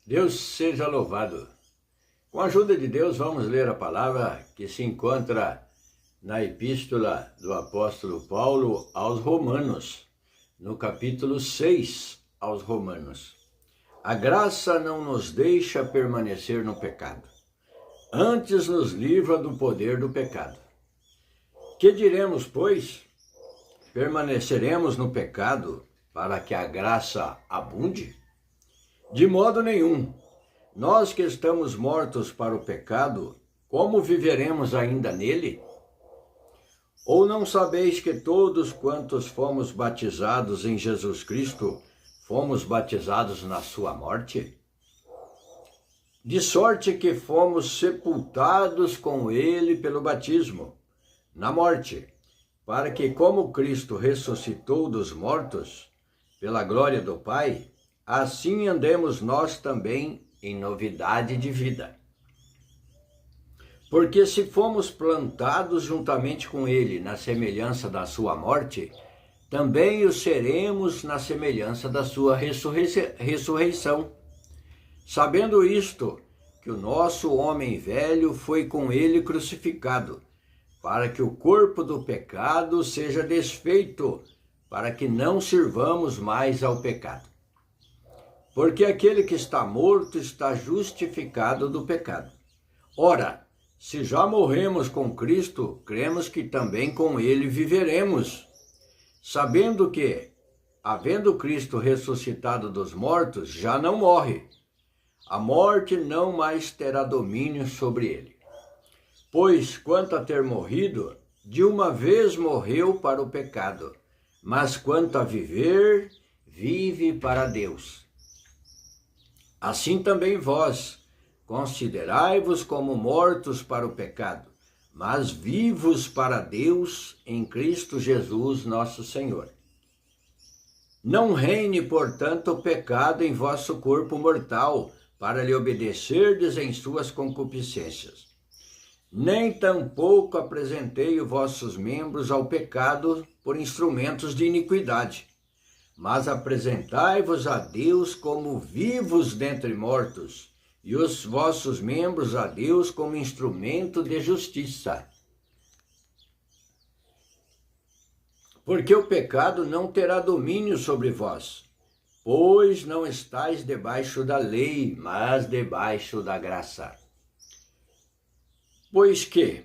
Deus seja louvado. Com a ajuda de Deus, vamos ler a palavra que se encontra na epístola do apóstolo Paulo aos Romanos, no capítulo 6 aos Romanos. A graça não nos deixa permanecer no pecado, antes nos livra do poder do pecado. Que diremos, pois? Permaneceremos no pecado para que a graça abunde? De modo nenhum. Nós que estamos mortos para o pecado, como viveremos ainda nele? Ou não sabeis que todos quantos fomos batizados em Jesus Cristo, fomos batizados na sua morte? De sorte que fomos sepultados com ele pelo batismo, na morte, para que, como Cristo ressuscitou dos mortos, pela glória do Pai, assim andemos nós também em novidade de vida. Porque se fomos plantados juntamente com ele na semelhança da sua morte, também o seremos na semelhança da sua ressurreição. Sabendo isto, que o nosso homem velho foi com ele crucificado, para que o corpo do pecado seja desfeito, para que não sirvamos mais ao pecado. Porque aquele que está morto está justificado do pecado. Ora, se já morremos com Cristo, cremos que também com ele viveremos, sabendo que, havendo Cristo ressuscitado dos mortos, já não morre. A morte não mais terá domínio sobre ele. Pois, quanto a ter morrido, de uma vez morreu para o pecado, mas quanto a viver, vive para Deus. Assim também vós, considerai-vos como mortos para o pecado, mas vivos para Deus em Cristo Jesus nosso Senhor. Não reine, portanto, o pecado em vosso corpo mortal, para lhe obedecerdes em suas concupiscências. Nem tampouco apresentei os vossos membros ao pecado por instrumentos de iniquidade, mas apresentai-vos a Deus como vivos dentre mortos, e os vossos membros a Deus como instrumento de justiça. Porque o pecado não terá domínio sobre vós, pois não estáis debaixo da lei, mas debaixo da graça. Pois que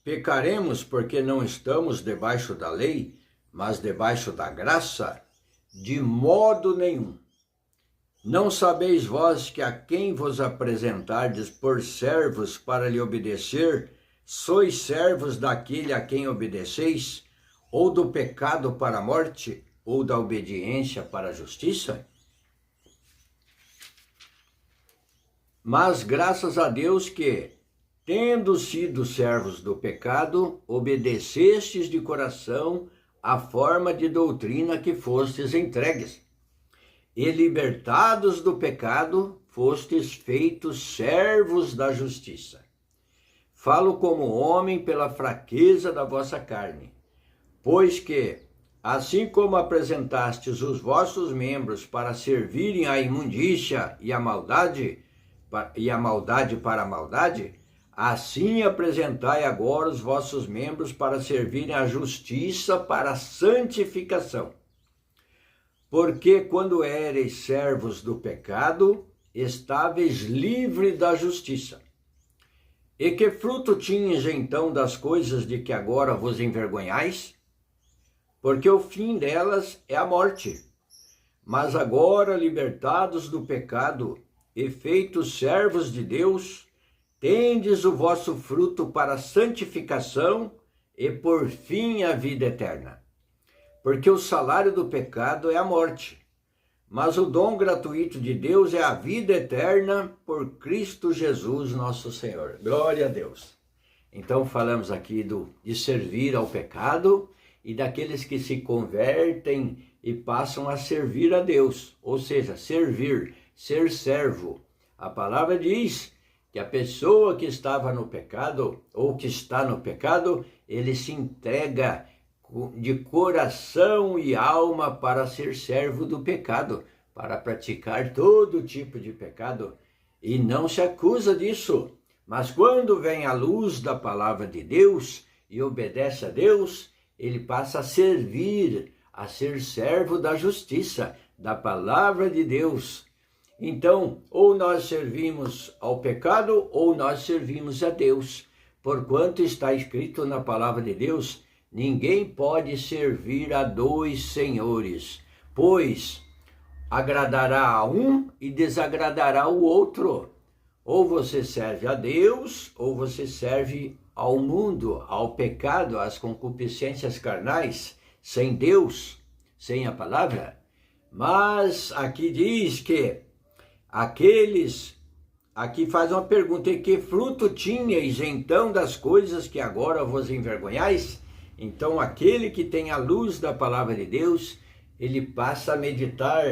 pecaremos porque não estamos debaixo da lei, mas debaixo da graça? De modo nenhum. Não sabeis vós que a quem vos apresentardes por servos para lhe obedecer, sois servos daquele a quem obedeceis, ou do pecado para a morte, ou da obediência para a justiça? Mas graças a Deus que, tendo sido servos do pecado, obedecestes de coração a forma de doutrina que fostes entregues. E libertados do pecado, fostes feitos servos da justiça. Falo como homem pela fraqueza da vossa carne, pois que, assim como apresentastes os vossos membros para servirem à imundícia e à maldade para a maldade, assim apresentai agora os vossos membros para servirem à justiça para a santificação. Porque quando éreis servos do pecado, estáveis livres da justiça. E que fruto tinhas então das coisas de que agora vos envergonhais? Porque o fim delas é a morte. Mas agora, libertados do pecado e feitos servos de Deus, tendes o vosso fruto para a santificação e por fim a vida eterna. Porque o salário do pecado é a morte, mas o dom gratuito de Deus é a vida eterna por Cristo Jesus nosso Senhor. Glória a Deus. Então falamos aqui de servir ao pecado e daqueles que se convertem e passam a servir a Deus, ou seja, servir, ser servo. A palavra diz que a pessoa que estava no pecado, ou que está no pecado, ele se entrega de coração e alma para ser servo do pecado, para praticar todo tipo de pecado e não se acusa disso. Mas quando vem a luz da palavra de Deus e obedece a Deus, ele passa a servir, a ser servo da justiça, da palavra de Deus. Então, ou nós servimos ao pecado, ou nós servimos a Deus. Porquanto está escrito na palavra de Deus, ninguém pode servir a dois senhores, pois agradará a um e desagradará o outro. Ou você serve a Deus, ou você serve ao mundo, ao pecado, às concupiscências carnais, sem Deus, sem a palavra. Mas aqui diz que aqui faz uma pergunta: e que fruto tinhais então das coisas que agora vos envergonhais? Então aquele que tem a luz da palavra de Deus, ele passa a meditar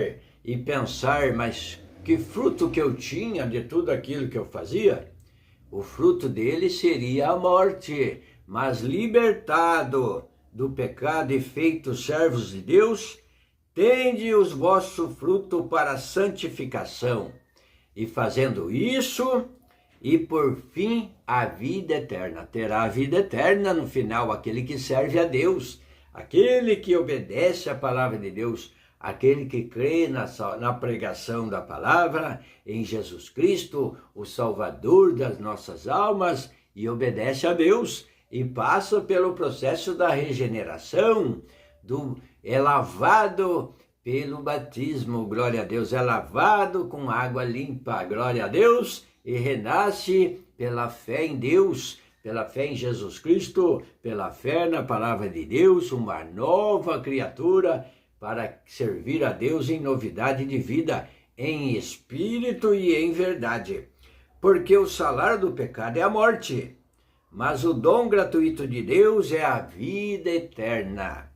e pensar, mas que fruto que eu tinha de tudo aquilo que eu fazia? O fruto dele seria a morte, mas libertado do pecado e feitos servos de Deus, tende os vosso fruto para a santificação, e fazendo isso, e por fim a vida eterna. Terá a vida eterna no final aquele que serve a Deus, aquele que obedece à palavra de Deus, aquele que crê na pregação da palavra, em Jesus Cristo, o Salvador das nossas almas, e obedece a Deus, e passa pelo processo da regeneração, é lavado pelo batismo, glória a Deus, é lavado com água limpa, glória a Deus, e renasce pela fé em Deus, pela fé em Jesus Cristo, pela fé na palavra de Deus, uma nova criatura, para servir a Deus em novidade de vida, em espírito e em verdade. Porque o salário do pecado é a morte, mas o dom gratuito de Deus é a vida eterna,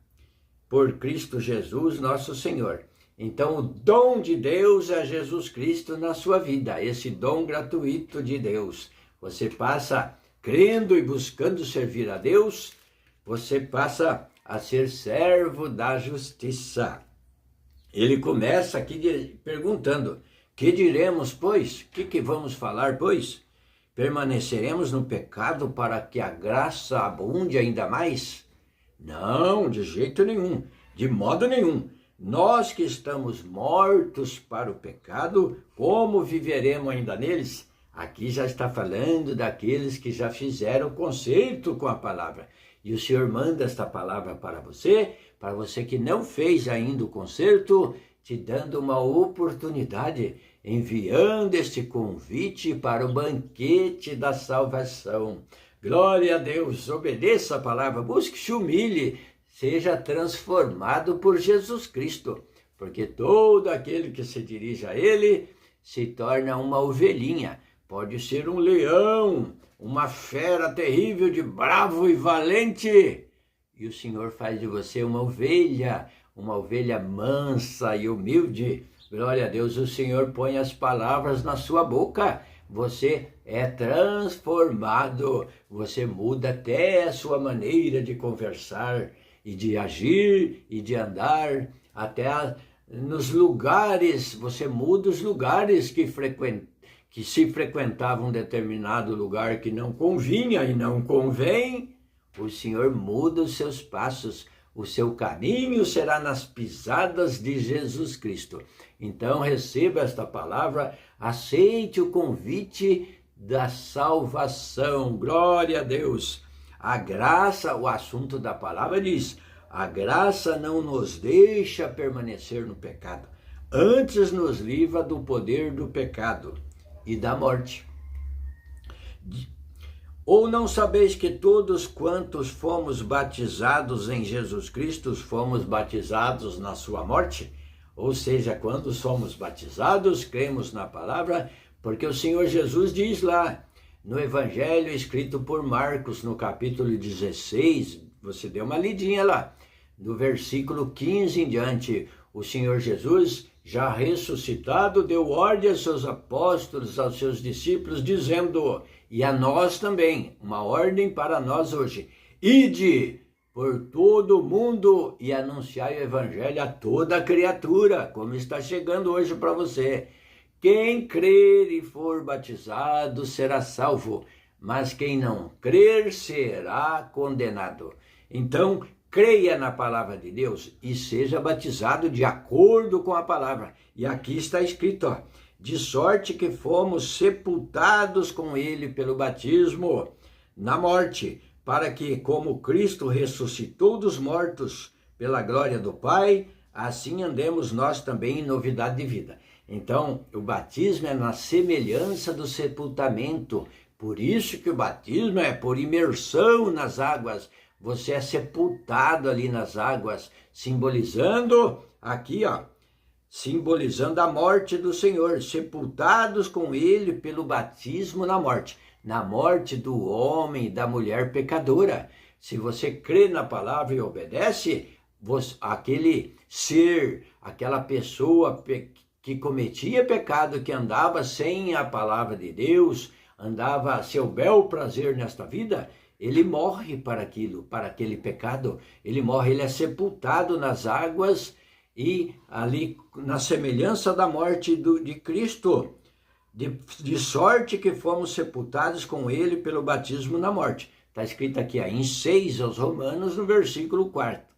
por Cristo Jesus, nosso Senhor. Então, o dom de Deus é Jesus Cristo na sua vida, esse dom gratuito de Deus. Você passa crendo e buscando servir a Deus, você passa a ser servo da justiça. Ele começa aqui perguntando: que diremos, pois? O que vamos falar, pois? Permaneceremos no pecado para que a graça abunde ainda mais? Não, de jeito nenhum, de modo nenhum. Nós que estamos mortos para o pecado, como viveremos ainda neles? Aqui já está falando daqueles que já fizeram conserto com a palavra. E o Senhor manda esta palavra para você que não fez ainda o conserto, te dando uma oportunidade, enviando este convite para o banquete da salvação. Glória a Deus, obedeça a palavra, busque-se humilhe, seja transformado por Jesus Cristo, porque todo aquele que se dirige a Ele se torna uma ovelhinha, pode ser um leão, uma fera terrível de bravo e valente, e o Senhor faz de você uma ovelha mansa e humilde. Glória a Deus, o Senhor põe as palavras na sua boca, você é transformado, você muda até a sua maneira de conversar e de agir e de andar, até nos lugares, você muda os lugares que se frequentava um determinado lugar que não convinha e não convém, o Senhor muda os seus passos, o seu caminho será nas pisadas de Jesus Cristo. Então receba esta palavra, aceite o convite da salvação, glória a Deus. A graça, o assunto da palavra diz, a graça não nos deixa permanecer no pecado, antes nos livra do poder do pecado e da morte. Ou não sabeis que todos quantos fomos batizados em Jesus Cristo, fomos batizados na sua morte? Ou seja, quando somos batizados, cremos na palavra, porque o Senhor Jesus diz lá, no Evangelho escrito por Marcos, no capítulo 16, você deu uma lidinha lá, no versículo 15 em diante, o Senhor Jesus, já ressuscitado, deu ordem aos seus apóstolos, aos seus discípulos, dizendo, e a nós também, uma ordem para nós hoje, ide por todo o mundo e anunciai o evangelho a toda criatura, como está chegando hoje para você. Quem crer e for batizado será salvo, mas quem não crer será condenado. Então, creia na palavra de Deus e seja batizado de acordo com a palavra. E aqui está escrito, ó, de sorte que fomos sepultados com ele pelo batismo na morte, para que, como Cristo ressuscitou dos mortos pela glória do Pai, assim andemos nós também em novidade de vida. Então, o batismo é na semelhança do sepultamento. Por isso que o batismo é por imersão nas águas. Você é sepultado ali nas águas, simbolizando aqui, ó, simbolizando a morte do Senhor, sepultados com ele pelo batismo na morte do homem e da mulher pecadora. Se você crê na palavra e obedece, aquele ser, aquela pessoa que cometia pecado, que andava sem a palavra de Deus, andava a seu bel prazer nesta vida, ele morre para aquele pecado, ele morre, ele é sepultado nas águas e ali na semelhança da morte de Cristo, de sorte que fomos sepultados com ele pelo batismo na morte. Está escrito aqui em 6 aos Romanos, no versículo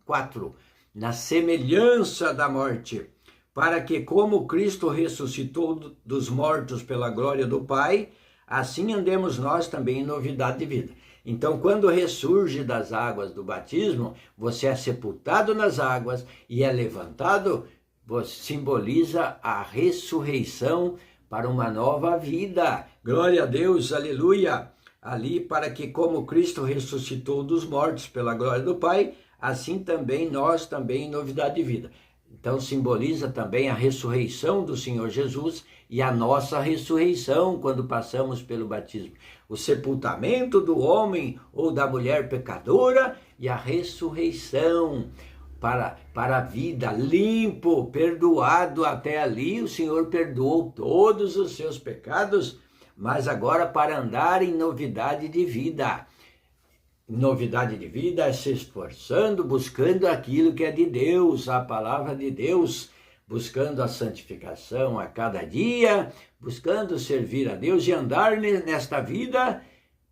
4, na semelhança da morte, para que como Cristo ressuscitou dos mortos pela glória do Pai, assim andemos nós também em novidade de vida. Então, quando ressurge das águas do batismo, você é sepultado nas águas e é levantado, simboliza a ressurreição para uma nova vida. Glória a Deus, aleluia! Ali, para que como Cristo ressuscitou dos mortos pela glória do Pai, assim também nós também em novidade de vida. Então, simboliza também a ressurreição do Senhor Jesus e a nossa ressurreição quando passamos pelo batismo. O sepultamento do homem ou da mulher pecadora e a ressurreição para a vida, limpo, perdoado. Até ali o Senhor perdoou todos os seus pecados, mas agora para andar em novidade de vida. Novidade de vida é se esforçando, buscando aquilo que é de Deus, a palavra de Deus, buscando a santificação a cada dia, buscando servir a Deus e andar nesta vida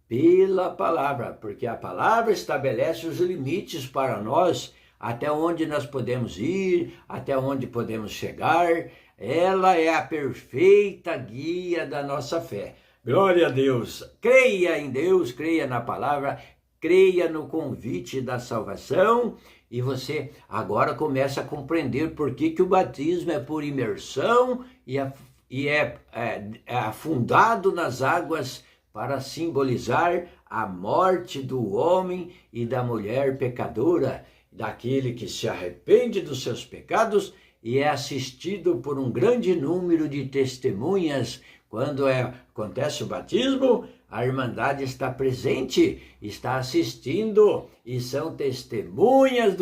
pela palavra, porque a palavra estabelece os limites para nós, até onde nós podemos ir, até onde podemos chegar. Ela é a perfeita guia da nossa fé. Glória a Deus! Creia em Deus, creia na palavra, creia no convite da salvação e você agora começa a compreender por que o batismo é por imersão e é afundado nas águas para simbolizar a morte do homem e da mulher pecadora, daquele que se arrepende dos seus pecados e é assistido por um grande número de testemunhas. Quando acontece o batismo, a Irmandade está presente, está assistindo e são testemunhas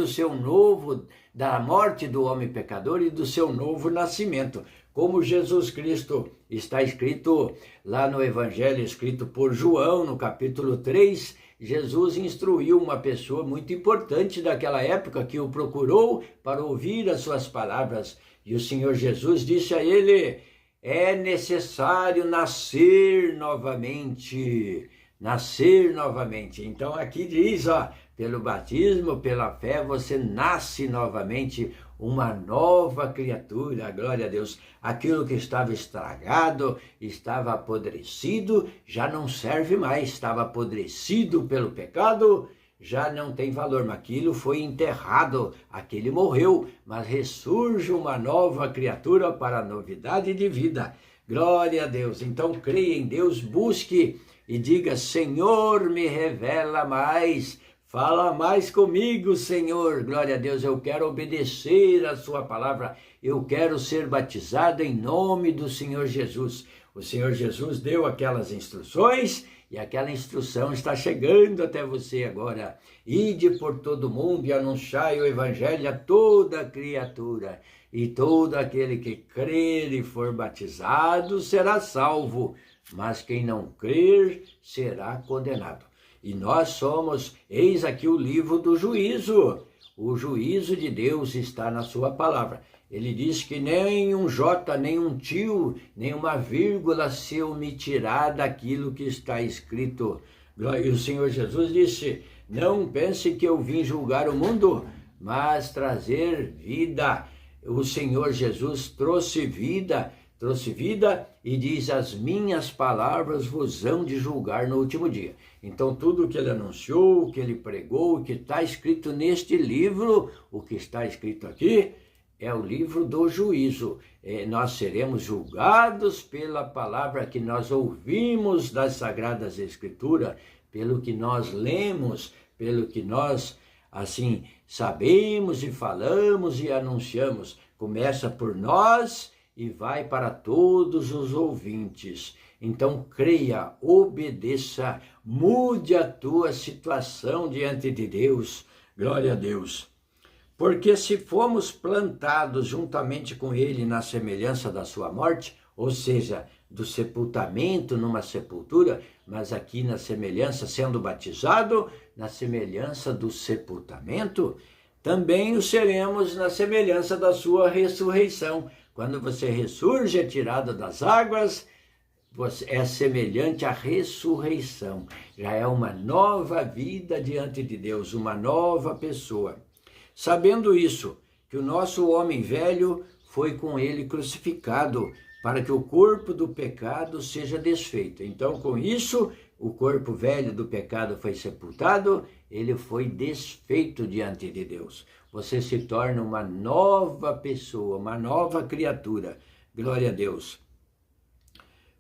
da morte do homem pecador e do seu novo nascimento. Como Jesus Cristo está escrito lá no Evangelho, escrito por João, no capítulo 3, Jesus instruiu uma pessoa muito importante daquela época que o procurou para ouvir as suas palavras. E o Senhor Jesus disse a ele: é necessário nascer novamente. Nascer novamente. Então aqui diz, ó, pelo batismo, pela fé, você nasce novamente, uma nova criatura, glória a Deus. Aquilo que estava estragado, estava apodrecido, já não serve mais, estava apodrecido pelo pecado, já não tem valor, mas aquilo foi enterrado, aquele morreu, mas ressurge uma nova criatura para a novidade de vida. Glória a Deus. Então creia em Deus, busque e diga: Senhor, me revela mais, fala mais comigo, Senhor. Glória a Deus, eu quero obedecer a sua palavra, eu quero ser batizado em nome do Senhor Jesus. O Senhor Jesus deu aquelas instruções e aquela instrução está chegando até você agora. Ide por todo mundo e anunciai o evangelho a toda criatura. E todo aquele que crer e for batizado será salvo, mas quem não crer será condenado. E nós somos, eis aqui o livro do juízo. O juízo de Deus está na sua palavra. Ele diz que nem um J, nem um tio, nem uma vírgula se omitirá daquilo que está escrito. E o Senhor Jesus disse, não pense que eu vim julgar o mundo, mas trazer vida. O Senhor Jesus trouxe vida e diz, as minhas palavras vos hão de julgar no último dia. Então tudo o que ele anunciou, o que ele pregou, o que está escrito neste livro, o que está escrito aqui, é o livro do juízo. Nós seremos julgados pela palavra que nós ouvimos das Sagradas Escrituras, pelo que nós lemos, pelo que nós, assim, sabemos e falamos e anunciamos. Começa por nós e vai para todos os ouvintes. Então creia, obedeça, mude a tua situação diante de Deus. Glória a Deus. Porque se fomos plantados juntamente com ele na semelhança da sua morte, ou seja, do sepultamento numa sepultura, mas aqui na semelhança, sendo batizado, na semelhança do sepultamento, também o seremos na semelhança da sua ressurreição. Quando você ressurge, é tirado das águas, você é semelhante à ressurreição. Já é uma nova vida diante de Deus, uma nova pessoa. Sabendo isso, que o nosso homem velho foi com ele crucificado, para que o corpo do pecado seja desfeito. Então, com isso, o corpo velho do pecado foi sepultado, ele foi desfeito diante de Deus. Você se torna uma nova pessoa, uma nova criatura. Glória a Deus.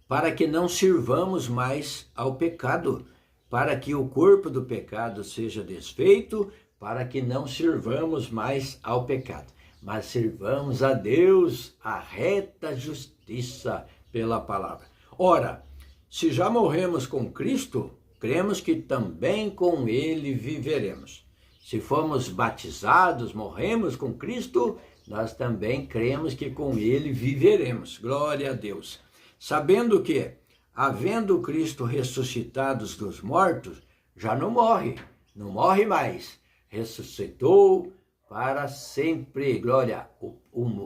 Para que não sirvamos mais ao pecado, para que o corpo do pecado seja desfeito, para que não sirvamos mais ao pecado, mas sirvamos a Deus a reta justiça pela palavra. Ora, se já morremos com Cristo, cremos que também com ele viveremos. Se fomos batizados, morremos com Cristo, nós também cremos que com ele viveremos. Glória a Deus. Sabendo que, havendo Cristo ressuscitado dos mortos, já não morre mais. Ressuscitou para sempre. Glória,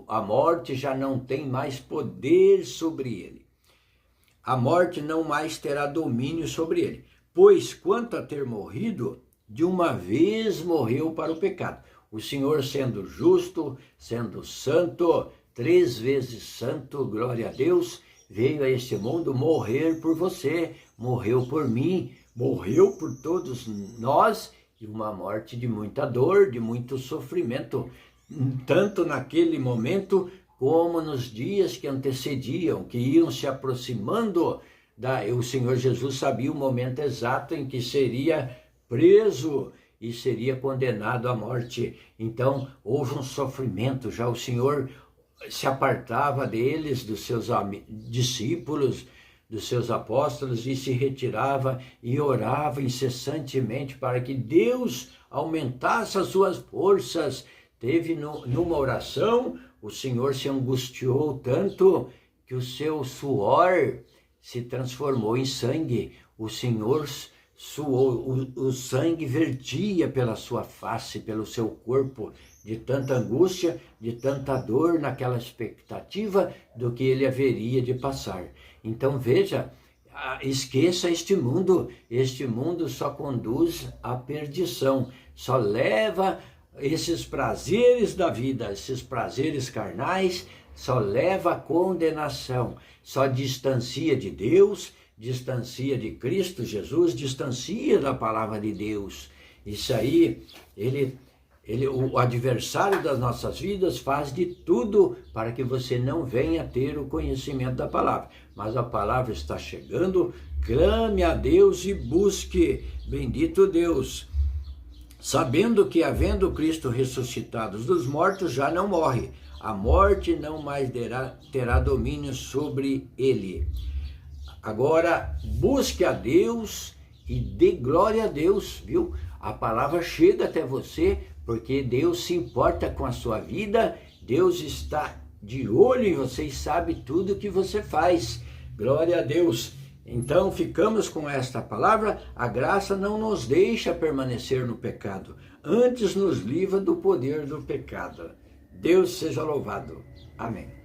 a morte já não tem mais poder sobre ele. A morte não mais terá domínio sobre ele. Pois quanto a ter morrido, de uma vez morreu para o pecado. O Senhor sendo justo, sendo santo, 3 vezes santo, glória a Deus, veio a este mundo morrer por você, morreu por mim, morreu por todos nós, e uma morte de muita dor, de muito sofrimento, tanto naquele momento como nos dias que antecediam, que iam se aproximando. O Senhor Jesus sabia o momento exato em que seria preso e seria condenado à morte. Então houve um sofrimento, já o Senhor se apartava deles, dos seus discípulos, dos seus apóstolos, e se retirava e orava incessantemente para que Deus aumentasse as suas forças. Teve numa oração, o Senhor se angustiou tanto que o seu suor se transformou em sangue. O Senhor suou, o sangue vertia pela sua face, pelo seu corpo, de tanta angústia, de tanta dor, naquela expectativa do que ele haveria de passar. Então veja, esqueça este mundo só conduz à perdição, só leva esses prazeres da vida, esses prazeres carnais, só leva à condenação, só distancia de Deus, distancia de Cristo Jesus, distancia da palavra de Deus. Isso aí, o adversário das nossas vidas faz de tudo para que você não venha ter o conhecimento da palavra. Mas a palavra está chegando, clame a Deus e busque. Bendito Deus. Sabendo que, havendo Cristo ressuscitado dos mortos, já não morre. A morte não mais terá domínio sobre ele. Agora, busque a Deus e dê glória a Deus, viu? A palavra chega até você, porque Deus se importa com a sua vida, Deus está de olho em você e sabe tudo o que você faz. Glória a Deus. Então, ficamos com esta palavra: a graça não nos deixa permanecer no pecado, antes nos livra do poder do pecado. Deus seja louvado. Amém.